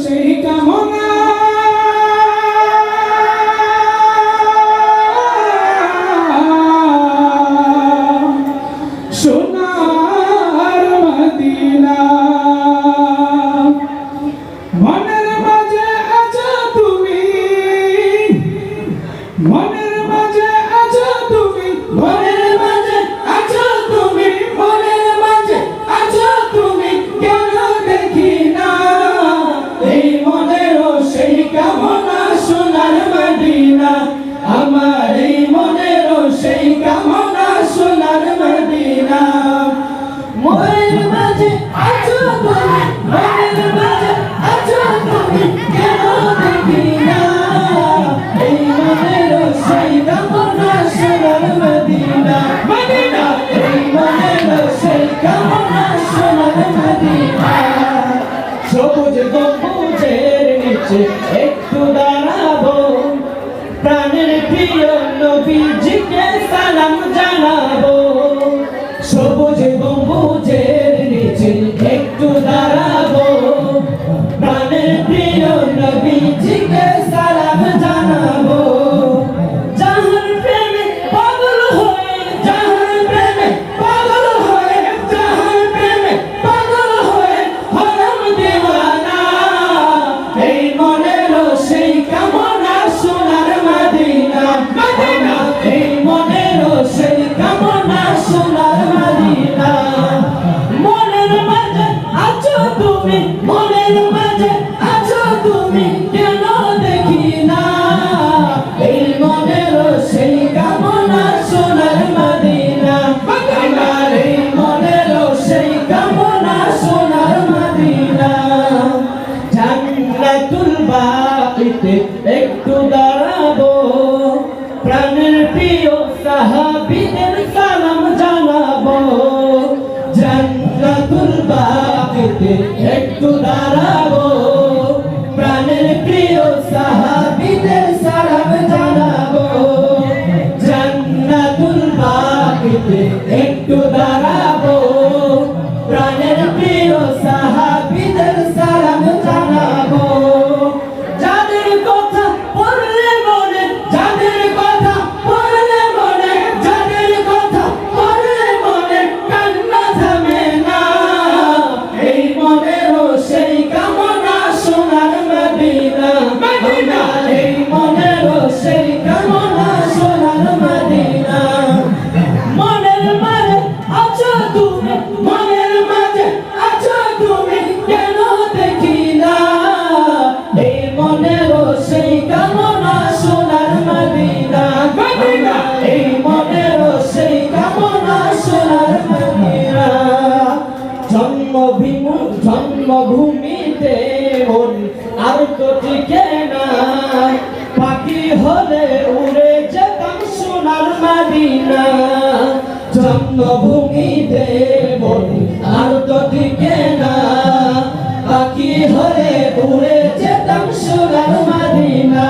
সেই কামনা সোনার মদিনা মনের মাঝে আছো তুমি মনের মাঝে আছো তুমি মনের মাঝে আছো তুমি মনের মাঝে আছো তুমি কেন দেখি না এই মনেরও সেই কামনা সোনার মদিনা আমার এই মনেরও সেই কামনা সোনার মদিনা মনের মাঝে আছো তুমি মনের মাঝে আছো তুমি কেন দেখি না এই মনেরও সেই কামনা সোনার মদিনা মদিনা এই মনেরও সেই কামনা সোনার মদিনা সবুজ গম্বুজের নিচে একটু দাঁড়াবো প্রাণের প্রিয় নবীজিকে সালাম জানাবো সবুজ গম্বুজের নিচে একটু দাঁড়াবো প্রাণের প্রিয় নবীজিকে সালাম জানাবো জাহান প্রেমে পাগল হয়ে জাহান প্রেমে পাগল হয়ে জাহান প্রেমে পাগল হয়ে হলাম দিওয়ানা এই মনেরও সেই কামনা সোনার মদিনা মদিনা এই মনেরও সেই কামনা সোনার মদিনা মনের মাঝে আছো তুমি মনের মাঝে আছো তুমি কেন দেখি না এই মনেরও সেই কামনা সোনার মদিনা আমার এই মনেরও সেই কামনা সোনার মদিনা জান্নাতুল বাকিতে একটু দাঁড়াবো প্রাণের প্রিয় সাহাবীদের সালাম জানাবো জান্নাতুল বাকিতে একটু দাঁড়াবো প্রাণের প্রিয় সাহাবীদের সালাম জানাবো জান্নাতুল বাকিতে একটু দাঁড়াবো প্রাণের প্রিয় সাহাবীদের সালাম জানাবো যাদের কথা পড়লে মনে যাদের কথা পড়লে মনে যাদের কথা পড়লে মনে কান্না থামে না এই মনেরও সেই কামনা সোনার মদিনা মদিনা এই মনেরও সেই কামনা সোনার মদিনা মনের মাঝে আছো তুমি মনের মাঝে আছো তুমি কেন দেখি না এই মনেরও সেই কামনা সোনার মদিনা মদিনা এই মনেরও সেই কামনা সোনার মদিনা জন্মভূমিতে মন আর তো টিকে না পাখি হলে উড়ে যেতাম সোনার মদিনা জন্মভূমিতে মন আর তো টিকে না পাখি হলে উড়ে যেতাম সোনার মদিনা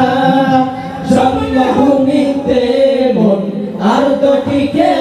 জন্মভূমিতে মন আর তো টিকে